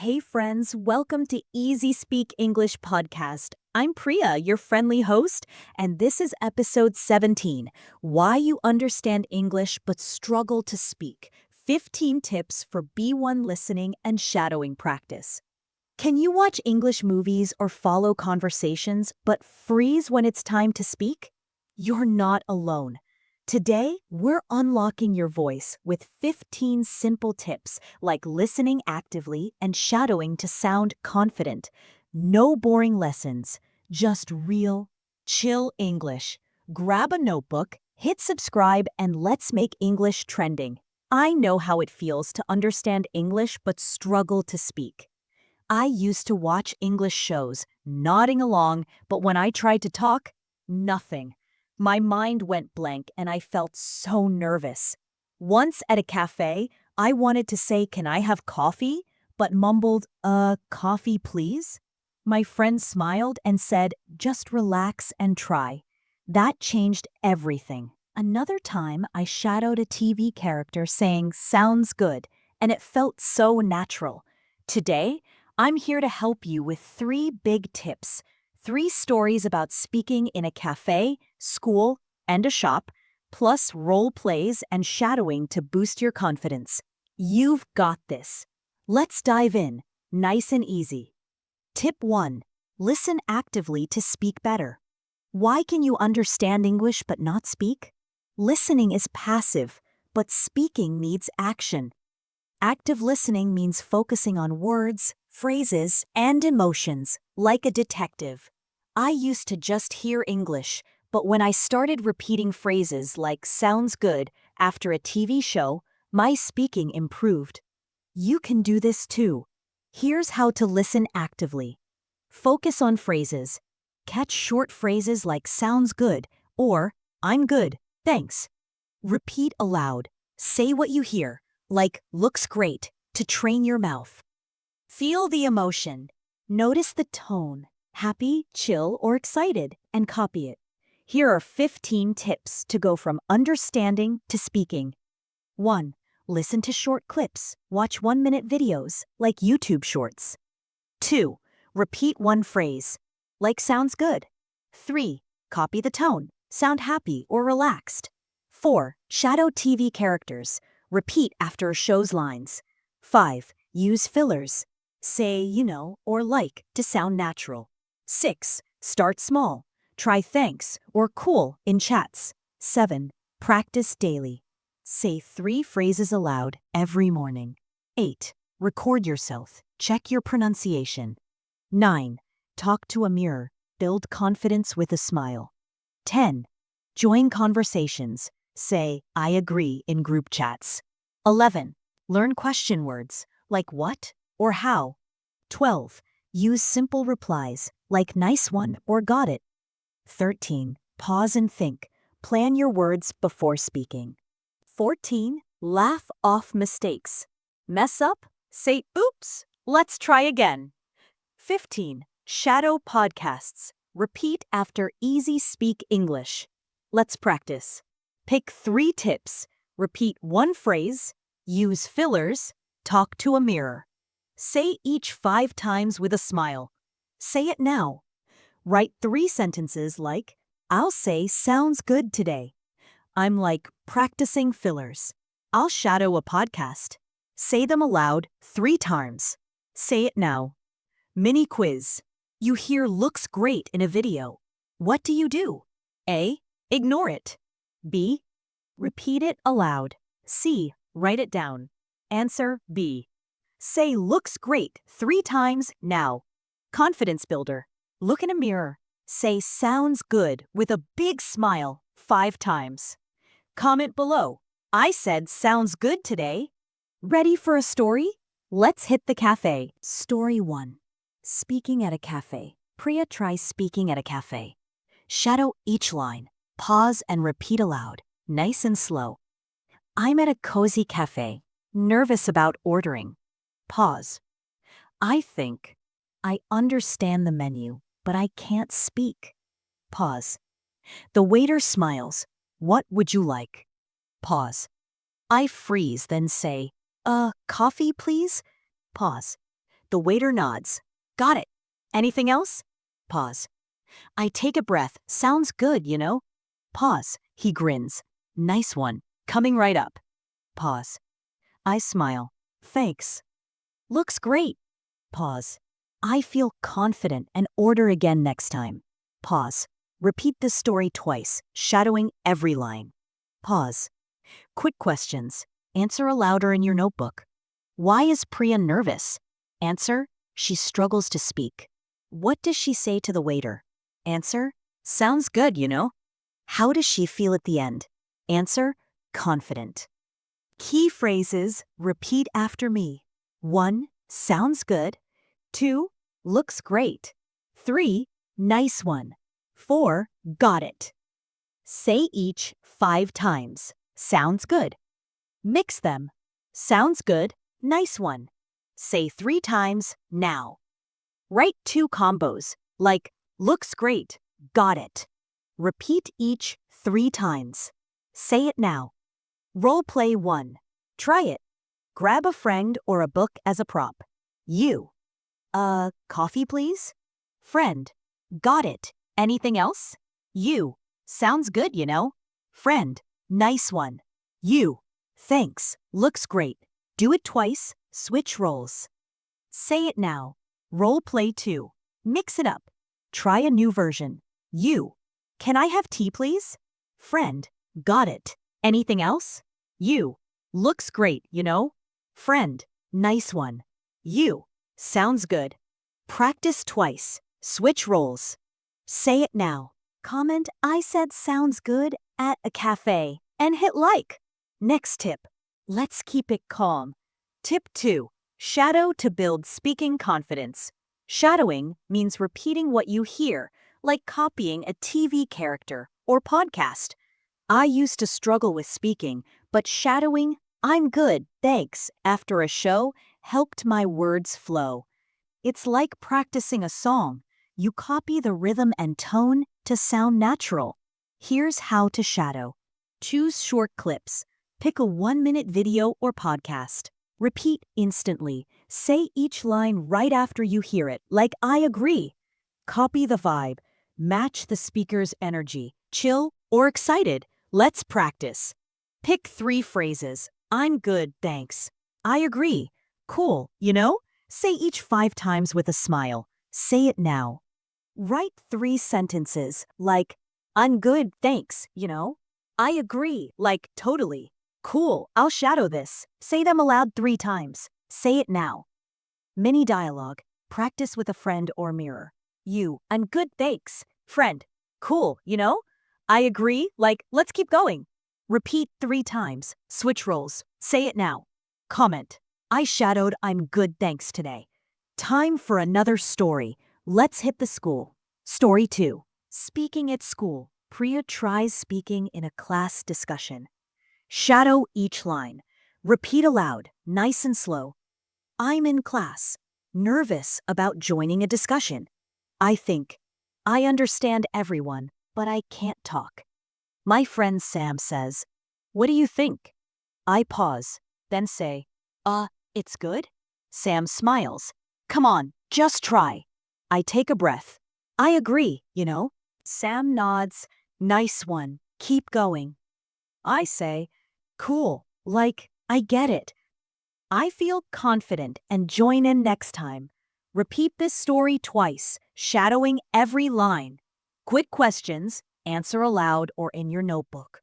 Hey friends, welcome to Easy Speak English podcast. I'm Priya, your friendly host, and this is episode 17, Why You Understand English But Struggle to Speak. 15 tips for B1 listening and shadowing practice. Can you watch English movies or follow conversations but freeze when it's time to speak? You're not alone. Today, we're unlocking your voice with 15 simple tips like listening actively and shadowing to sound confident. No boring lessons, just real, chill English. Grab a notebook, hit subscribe, and let's make English trending. I know how it feels to understand English but struggle to speak. I used to watch English shows, nodding along, but when I tried to talk, nothing. My mind went blank and I felt so nervous. Once at a cafe, I wanted to say, "Can I have coffee?" but mumbled, coffee please? My friend smiled and said, "Just relax and try." That changed everything. Another time, I shadowed a TV character saying, "Sounds good," and it felt so natural. Today, I'm here to help you with 3 big tips. 3 stories about speaking in a cafe, school, and a shop, plus role plays and shadowing to boost your confidence. You've got this. Let's dive in, nice and easy. Tip 1. Listen actively to speak better. Why can you understand English but not speak? Listening is passive, but speaking needs action. Active listening means focusing on words, phrases, and emotions, like a detective. I used to just hear English, but when I started repeating phrases like "sounds good" after a TV show, my speaking improved. You can do this too. Here's how to listen actively. Focus on phrases. Catch short phrases like "sounds good" or "I'm good, thanks." Repeat aloud. Say what you hear, like "looks great," to train your mouth. Feel the emotion. Notice the tone, happy, chill, or excited, and copy it. Here are 15 tips to go from understanding to speaking. 1. Listen to short clips. Watch 1-minute videos, like YouTube shorts. 2. Repeat one phrase, like "sounds good." 3. Copy the tone. Sound happy or relaxed. 4. Shadow TV characters. Repeat after a show's lines. 5. Use fillers. Say, or like to sound natural. 6. Start small. Try thanks or cool in chats. 7. Practice daily. Say 3 phrases aloud every morning. 8. Record yourself. Check your pronunciation. 9. Talk to a mirror. Build confidence with a smile. 10. Join conversations. Say, "I agree" in group chats. 11. Learn question words, like "what" or "how." 12. Use simple replies, like "nice one" or "got it." 13. Pause and think. Plan your words before speaking. 14. Laugh off mistakes. Mess up? Say, "Oops, let's try again." 15. Shadow podcasts. Repeat after Easy Speak English. Let's practice. Pick 3 tips. Repeat one phrase. Use fillers. Talk to a mirror. Say each 5 times with a smile. Say it now. Write 3 sentences like, "I'll say sounds good today." I'm like practicing fillers. I'll shadow a podcast. Say them aloud 3 times. Say it now. Mini quiz. You hear "looks great" in a video. What do you do? A. Ignore it. B. Repeat it aloud. C. Write it down. Answer B. Say "looks great" 3 times now. Confidence builder. Look in a mirror. Say "sounds good" with a big smile 5 times. Comment below. I said "sounds good" today. Ready for a story? Let's hit the cafe. Story 1. Speaking at a cafe. Priya tries speaking at a cafe. Shadow each line. Pause and repeat aloud, nice and slow. I'm at a cozy cafe, nervous about ordering. Pause. I think. I understand the menu, but I can't speak. Pause. The waiter smiles. What would you like? Pause. I freeze, then say, coffee please? Pause. The waiter nods. Got it. Anything else? Pause. I take a breath. Sounds good, you know? Pause. He grins. Nice one. Coming right up. Pause. I smile. Thanks. Looks great. Pause. I feel confident and order again next time. Pause. Repeat this story twice, shadowing every line. Pause. Quick questions. Answer aloud or in your notebook. Why is Priya nervous? Answer, she struggles to speak. What does she say to the waiter? Answer, sounds good, you know. How does she feel at the end? Answer, confident. Key phrases, repeat after me. 1, sounds good. 2, looks great. 3, nice one. 4, got it. Say each 5 times. Sounds good. Mix them. Sounds good, nice one. Say 3 times now. Write 2 combos, like looks great, got it. Repeat each 3 times. Say it now. Role play 1. Try it. Grab a friend or a book as a prop. You. Coffee please? Friend. Got it. Anything else? You. Sounds good, you know. Friend. Nice one. You. Thanks. Looks great. Do it twice. Switch roles. Say it now. Role play 2. Mix it up. Try a new version. You. Can I have tea, please? Friend. Got it. Anything else? You. Looks great, you know. Friend. Nice one. You. Sounds good. Practice twice. Switch roles. Say it now. Comment I said sounds good at a cafe and hit like. Next tip. Let's keep it calm. Tip 2. Shadow to build speaking confidence. Shadowing means repeating what you hear, like copying a TV character or podcast. I used to struggle with speaking, but shadowing, I'm good, thanks, after a show helped my words flow. It's like practicing a song. You copy the rhythm and tone to sound natural. Here's how to shadow. Choose short clips. Pick a 1-minute video or podcast. Repeat instantly. Say each line right after you hear it, like I agree. Copy the vibe. Match the speaker's energy. Chill or excited. Let's practice. Pick 3 phrases. I'm good, thanks. I agree. Cool, you know? Say each 5 times with a smile. Say it now. Write 3 sentences like, I'm good, thanks, you know? I agree, like totally. Cool, I'll shadow this. Say them aloud 3 times. Say it now. Mini dialogue. Practice with a friend or mirror. You, I'm good, thanks. Friend, cool, you know? I agree, like, let's keep going. Repeat 3 times. Switch roles. Say it now. Comment. I shadowed I'm good, thanks today. Time for another story. Let's hit the school. Story 2. Speaking at school. Priya tries speaking in a class discussion. Shadow each line. Repeat aloud, nice and slow. I'm in class. Nervous about joining a discussion. I think. I understand everyone, but I can't talk. My friend Sam says, what do you think? I pause, then say, it's good? Sam smiles. Come on, just try. I take a breath. I agree, you know. Sam nods. Nice one. Keep going. I say, cool, like, I get it. I feel confident and join in next time. Repeat this story twice, shadowing every line. Quick questions, answer aloud or in your notebook.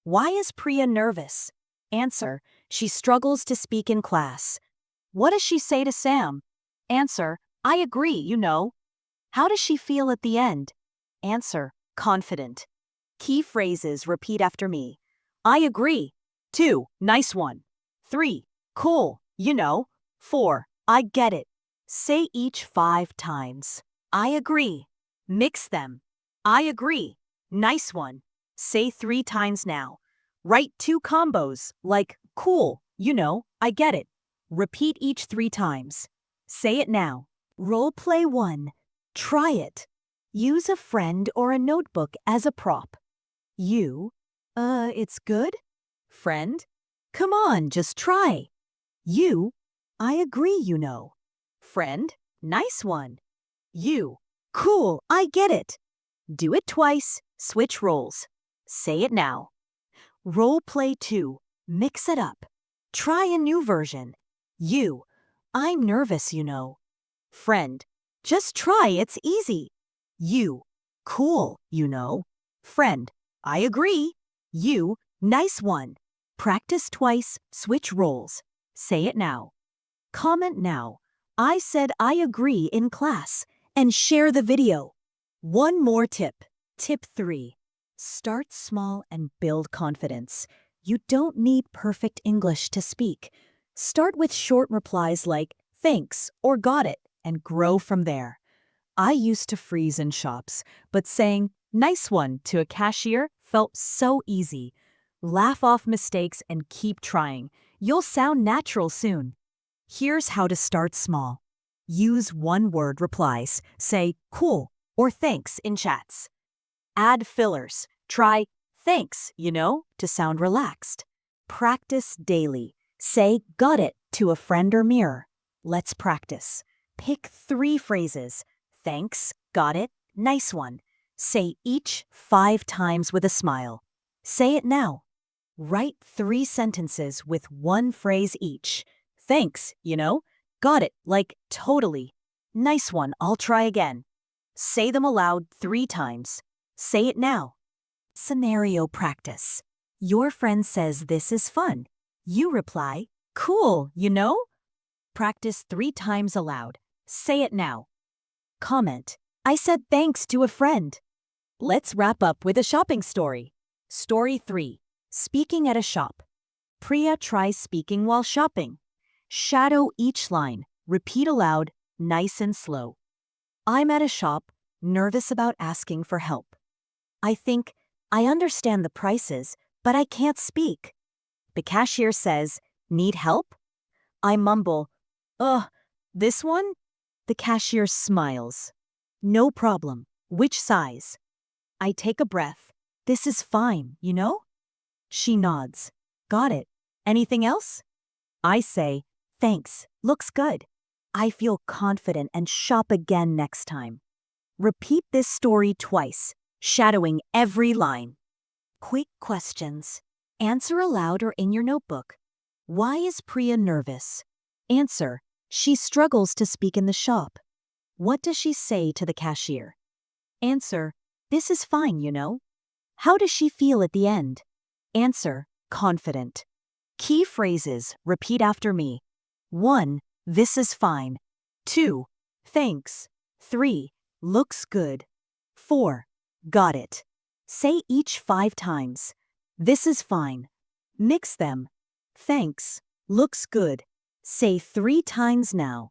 Why is Priya nervous? Answer, she struggles to speak in class. What does she say to Sam? Answer, I agree, you know. How does she feel at the end? Answer, confident. Key phrases repeat after me. I agree. 2, nice one. 3, cool, you know. 4, I get it. Say each 5 times. I agree. Mix them. I agree. Nice one. Say 3 times now. Write 2 combos, like cool, you know, I get it. Repeat each 3 times. Say it now. Role play 1. Try it. Use a friend or a notebook as a prop. You, it's good? Friend, come on, just try. You, I agree, you know. Friend, nice one. You, cool, I get it. Do it twice, switch roles. Say it now. Role play 2, mix it up. Try a new version. You, I'm nervous, you know. Friend, just try, it's easy. You, cool, you know. Friend, I agree. You, nice one. Practice twice, switch roles. Say it now. Comment now. I said I agree in class. And share the video. One more tip. Tip 3. Start small and build confidence. You don't need perfect English to speak. Start with short replies like thanks or got it and grow from there. I used to freeze in shops, but saying nice one to a cashier felt so easy. Laugh off mistakes and keep trying. You'll sound natural soon. Here's how to start small. Use one-word replies. Say cool or thanks in chats. Add fillers. Try thanks, you know, to sound relaxed. Practice daily. Say got it to a friend or mirror. Let's practice. Pick 3 phrases. Thanks, got it, nice one. Say each 5 times with a smile. Say it now. Write 3 sentences with 1 phrase each. Thanks, you know. Got it, like totally. Nice one, I'll try again. Say them aloud 3 times. Say it now. Scenario practice. Your friend says this is fun. You reply, cool, you know? Practice 3 times aloud. Say it now. Comment. I said thanks to a friend. Let's wrap up with a shopping story. Story 3. Speaking at a shop. Priya tries speaking while shopping. Shadow each line. Repeat aloud, nice and slow. I'm at a shop, nervous about asking for help. I think, I understand the prices, but I can't speak. The cashier says, need help? I mumble, ugh, this one? The cashier smiles. No problem. Which size? I take a breath. This is fine, you know? She nods. Got it. Anything else? I say, thanks, looks good. I feel confident and shop again next time. Repeat this story twice, shadowing every line. Quick questions. Answer aloud or in your notebook. Why is Priya nervous? Answer. She struggles to speak in the shop. What does she say to the cashier? Answer. This is fine, you know. How does she feel at the end? Answer. Confident. Key phrases. Repeat after me. 1. This is fine. 2. Thanks. 3. Looks good. 4. Got it. Say each 5 times. This is fine. Mix them. Thanks. Looks good. Say 3 times now.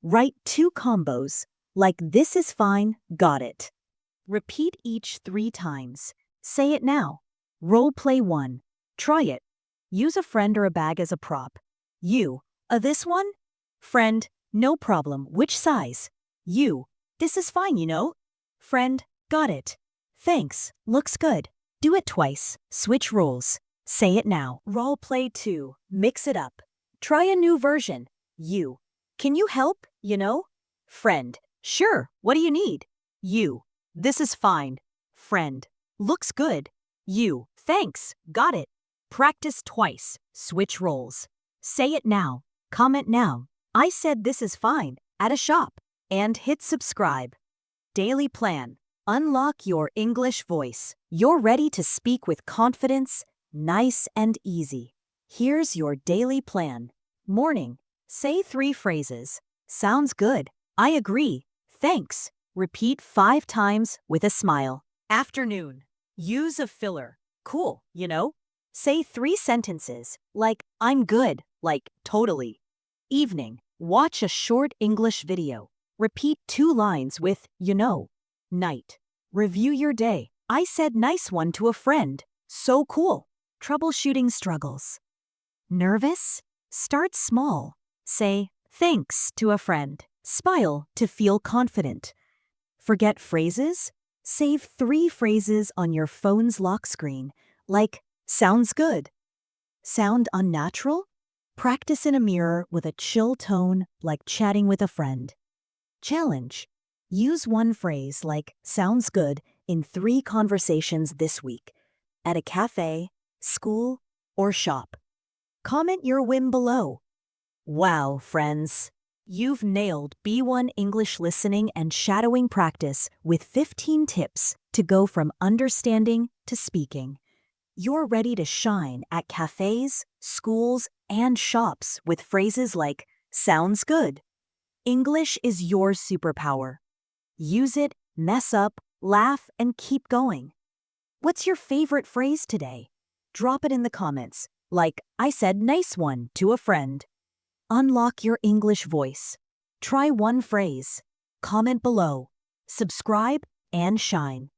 Write 2 combos, like this is fine, got it. Repeat each 3 times. Say it now. Role play 1. Try it. Use a friend or a bag as a prop. You, this one? Friend, no problem. Which size? You, this is fine, you know. Friend, got it. Thanks, looks good. Do it twice. Switch roles. Say it now. Role play 2. Mix it up. Try a new version. You, can you help, you know? Friend, sure, what do you need? You, this is fine. Friend, looks good. You, thanks, got it. Practice twice. Switch roles. Say it now. Comment now. I said this is fine at a shop. And hit subscribe. Daily plan. Unlock your English voice. You're ready to speak with confidence, nice and easy. Here's your daily plan. Morning. Say 3 phrases. Sounds good. I agree. Thanks. Repeat 5 times with a smile. Afternoon. Use a filler. Cool, you know? Say 3 sentences, like I'm good, like totally. Evening. Watch a short English video. Repeat 2 lines with you know. Night. Review your day. I said nice one to a friend. So cool. Troubleshooting struggles. Nervous? Start small. Say thanks to a friend. Smile to feel confident. Forget phrases? Save 3 phrases on your phone's lock screen, like sounds good. Sound unnatural? Practice in a mirror with a chill tone like chatting with a friend. Challenge. Use one phrase like sounds good in 3 conversations this week at a cafe, school, or shop. Comment your win below. Wow, friends! You've nailed B1 English listening and shadowing practice with 15 tips to go from understanding to speaking. You're ready to shine at cafes, schools, and shops with phrases like sounds good. English is your superpower. Use it, mess up, laugh, and keep going. What's your favorite phrase today? Drop it in the comments, like I said nice one to a friend. Unlock your English voice. Try one phrase. Comment below. Subscribe and shine.